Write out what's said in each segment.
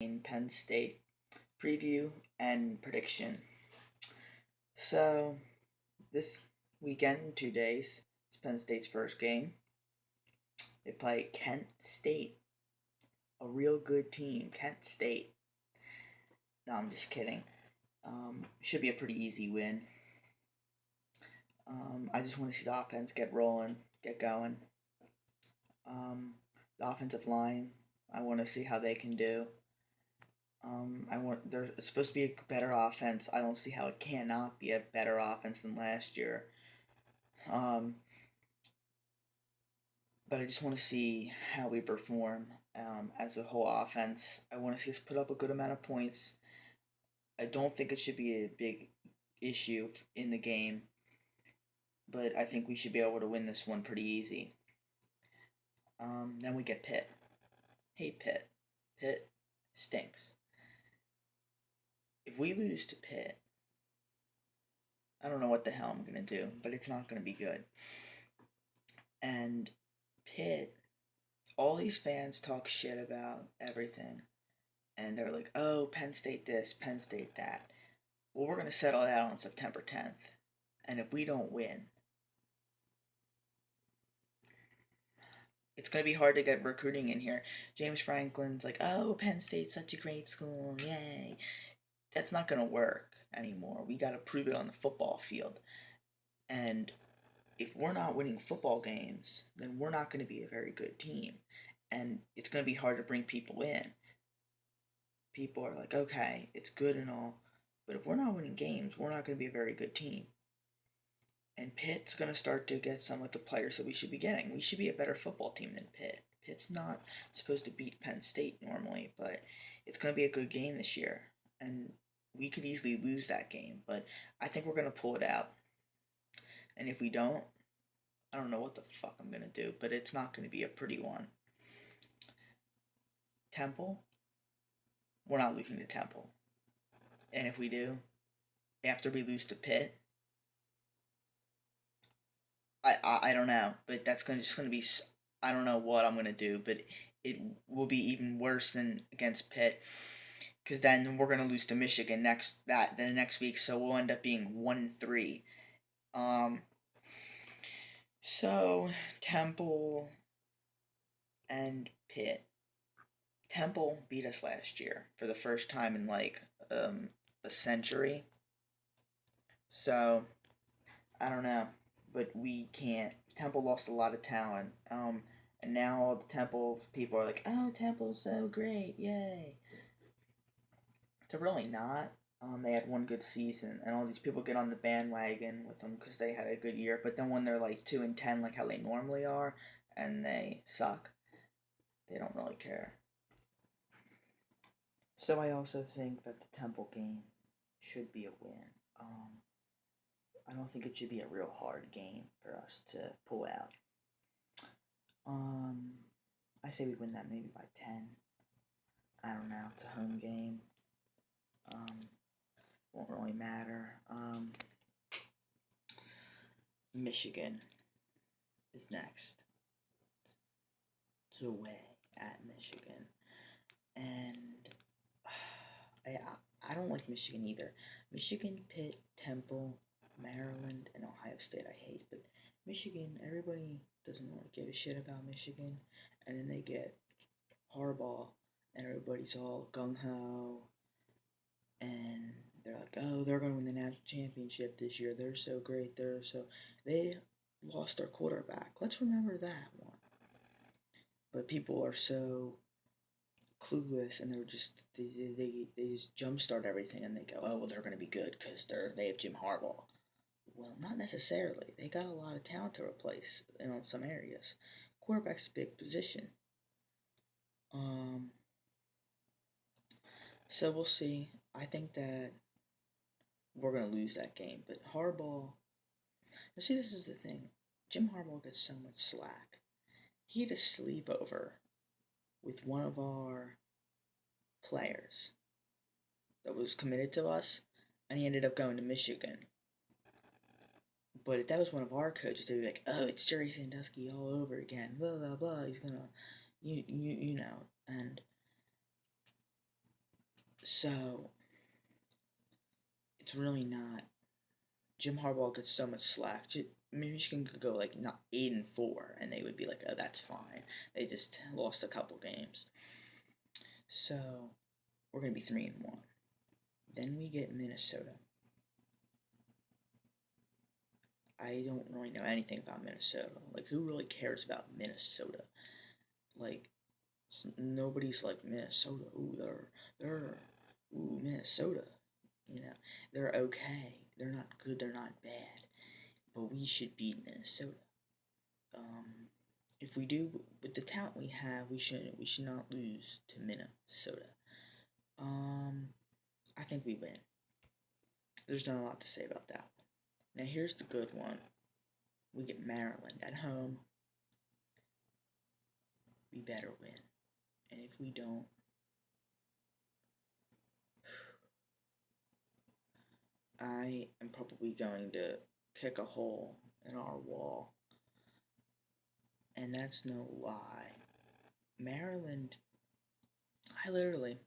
in Penn State preview and prediction. So, this weekend, in 2 days, is Penn State's first game. They play Kent State, a real good team. Kent State. No, I'm just kidding. Should be a pretty easy win. I just want to see the offense get rolling, get going. The offensive line, I want to see how they can do. It's supposed to be a better offense. I don't see how it cannot be a better offense than last year. But I just want to see how we perform as a whole offense. I want to see us put up a good amount of points. I don't think it should be a big issue in the game, but I think we should be able to win this one pretty easy. Then we get Pitt. Hate Pitt. Pitt stinks. If we lose to Pitt, I don't know what the hell I'm going to do, but it's not going to be good. And Pitt, all these fans talk shit about everything. And they're like, oh, Penn State this, Penn State that. Well, we're going to settle it out on September 10th. And if we don't win, it's going to be hard to get recruiting in here. James Franklin's like, oh, Penn State's such a great school, yay. That's not going to work anymore. We got to prove it on the football field. And if we're not winning football games, then we're not going to be a very good team. And it's going to be hard to bring people in. People are like, okay, it's good and all, but if we're not winning games, we're not going to be a very good team. And Pitt's going to start to get some of the players that we should be getting. We should be a better football team than Pitt. Pitt's not supposed to beat Penn State normally, but it's going to be a good game this year. And we could easily lose that game, but I think we're going to pull it out. And if we don't, I don't know what the fuck I'm going to do, but it's not going to be a pretty one. Temple, we're not losing to Temple. And if we do, after we lose to Pitt, I don't know, but that's just going to be, I don't know what I'm going to do, but it will be even worse than against Pitt, because then we're going to lose to Michigan the next week, so we'll end up being 1-3. So Temple and Pitt. Temple beat us last year for the first time in like a century. So I don't know, but we can't. Temple lost a lot of talent. And now all the Temple people are like, "Oh, Temple's so great, yay!" They're really not. They had one good season, and all these people get on the bandwagon with them because they had a good year. But then when they're like 2-10, like how they normally are, and they suck, they don't really care. So I also think that the Temple game should be a win. I don't think it should be a real hard game for us to pull out. I say we win that maybe by 10. I don't know. It's a home game. Won't really matter. Michigan is next. It's away at Michigan. And I don't like Michigan either. Michigan, Pitt, Temple, Maryland, and Ohio State I hate. But Michigan, everybody doesn't really give a shit about Michigan. And then they get Harbaugh, and everybody's all gung-ho. And they're like, oh, they're going to win the national championship this year. They're so great. They lost their quarterback. Let's remember that one. But people are so clueless, and they just jumpstart everything, and they go, oh, well, they're going to be good because they have Jim Harbaugh. Well, not necessarily. They got a lot of talent to replace in some areas. Quarterback's a big position. So we'll see. I think that we're going to lose that game. But Harbaugh, see, this is the thing. Jim Harbaugh gets so much slack. He had a sleepover with one of our players that was committed to us, and he ended up going to Michigan. But if that was one of our coaches, they'd be like, oh, it's Jerry Sandusky all over again, blah, blah, blah, he's gonna, you know, and So it's really not. Jim Harbaugh gets so much slack. Michigan could go like not 8-4, and they would be like, "Oh, that's fine." They just lost a couple games, so we're gonna be 3-1. Then we get Minnesota. I don't really know anything about Minnesota. Like, who really cares about Minnesota? Like, nobody's like Minnesota. Ooh, Minnesota. You know, they're okay. They're not good. They're not bad. But we should beat Minnesota. If we do, with the talent we have, we should not lose to Minnesota. I think we win. There's not a lot to say about that one. Now here's the good one. We get Maryland at home. We better win. And if we don't, I am probably going to kick a hole in our wall. And that's no lie. Maryland, I literally,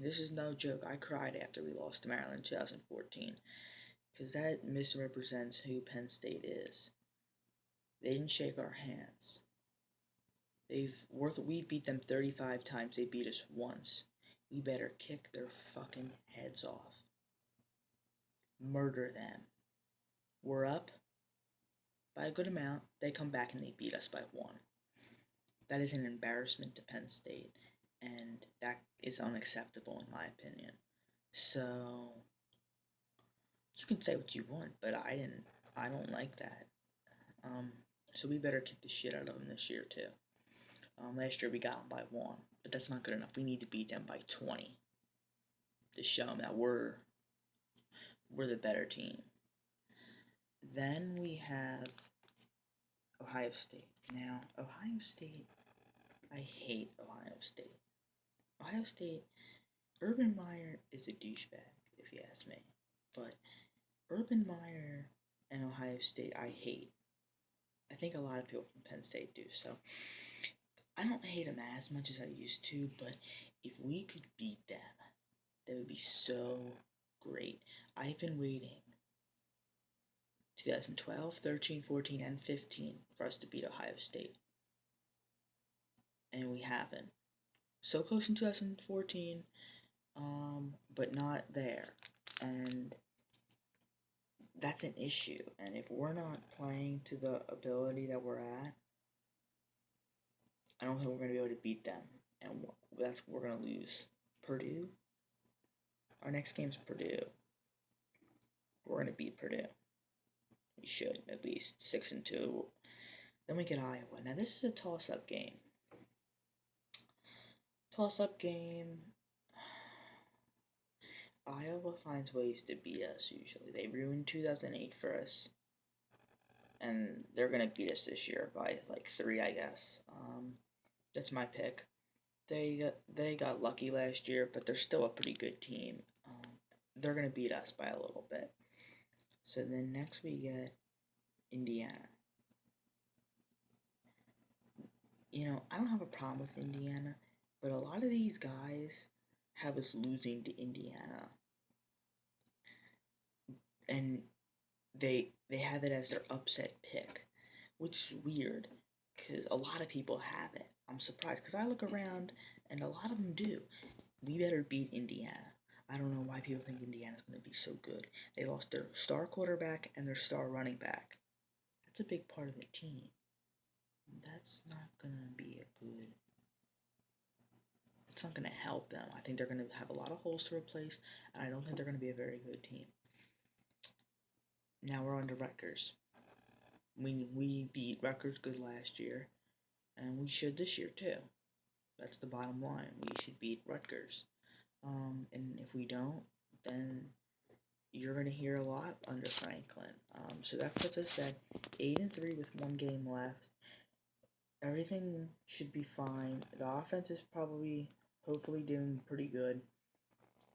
this is no joke, I cried after we lost to Maryland in 2014. Because that misrepresents who Penn State is. They didn't shake our hands. We beat them 35 times. They beat us once. We better kick their fucking heads off. Murder them. We're up by a good amount. They come back and they beat us by 1. That is an embarrassment to Penn State, and that is unacceptable in my opinion. So you can say what you want, but I don't like that. So we better kick the shit out of them this year too. Last year we got them by 1, but that's not good enough. We need to beat them by 20 to show them that we're the better team. Then we have Ohio State. Now, Ohio State, I hate Ohio State. Ohio State, Urban Meyer is a douchebag, if you ask me. But Urban Meyer and Ohio State, I hate. I think a lot of people from Penn State do. So I don't hate them as much as I used to, but if we could beat them, that would be so great. I've been waiting 2012, 13, 14, and 15 for us to beat Ohio State. And we haven't. So close in 2014, but not there. And that's an issue. And if we're not playing to the ability that we're at, I don't think we're going to be able to beat them. And we're going to lose. Purdue. Our next game's Purdue. We're going to beat Purdue. We should, at least 6-2. Then we get Iowa. Now this is a toss-up game. Iowa finds ways to beat us usually. They ruined 2008 for us. And they're going to beat us this year by like 3, I guess. That's my pick. They got lucky last year, but they're still a pretty good team. They're going to beat us by a little bit. So then next we get Indiana. You know, I don't have a problem with Indiana, but a lot of these guys have us losing to Indiana. And they have it as their upset pick, which is weird because a lot of people have it. I'm surprised because I look around and a lot of them do. We better beat Indiana. I don't know why people think Indiana's going to be so good. They lost their star quarterback and their star running back. That's a big part of the team. That's not going to be a good... It's not going to help them. I think they're going to have a lot of holes to replace, and I don't think they're going to be a very good team. Now we're on to Rutgers. We beat Rutgers good last year, and we should this year too. That's the bottom line. We should beat Rutgers. And if we don't, then you're going to hear a lot under Franklin. So that puts us at 8-3 with 1 game left. Everything should be fine. The offense is hopefully doing pretty good.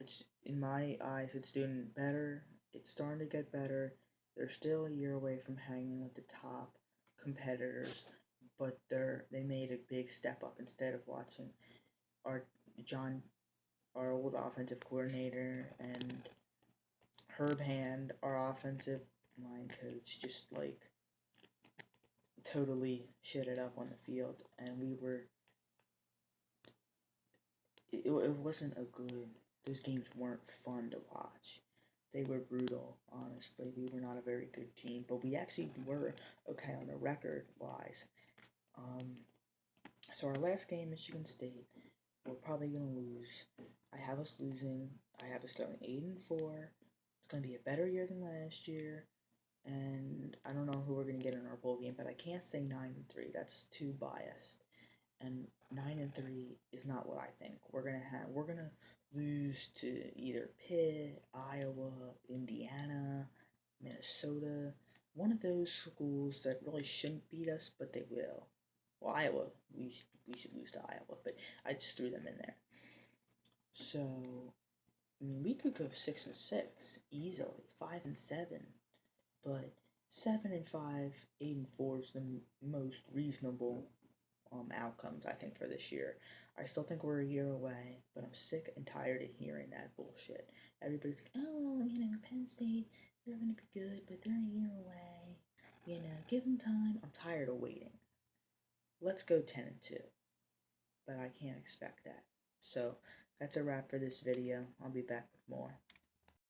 It's, in my eyes, it's doing better. It's starting to get better. They're still a year away from hanging with the top competitors, but they made a big step up instead of watching our old offensive coordinator, and Herb Hand, our offensive line coach, just like totally shit it up on the field, and it wasn't a good. Those games weren't fun to watch. They were brutal, honestly. We were not a very good team, but we actually were okay on the record wise. So our last game, Michigan State, we're probably gonna lose. I have us losing. I have us going 8-4. It's gonna be a better year than last year, and I don't know who we're gonna get in our bowl game, but I can't say 9-3. That's too biased. And 9-3 is not what I think. We're gonna lose to either Pitt, Iowa, Indiana, Minnesota, one of those schools that really shouldn't beat us, but they will. Well, Iowa, we should lose to Iowa, but I just threw them in there. So, I mean, we could go 6-6 easily, 5-7, but 7-5, 8-4 is the most reasonable outcomes, I think, for this year. I still think we're a year away, but I'm sick and tired of hearing that bullshit. Everybody's like, oh, well, Penn State, they're going to be good, but they're a year away. Give them time. I'm tired of waiting. Let's go 10-2, but I can't expect that. So that's a wrap for this video. I'll be back with more.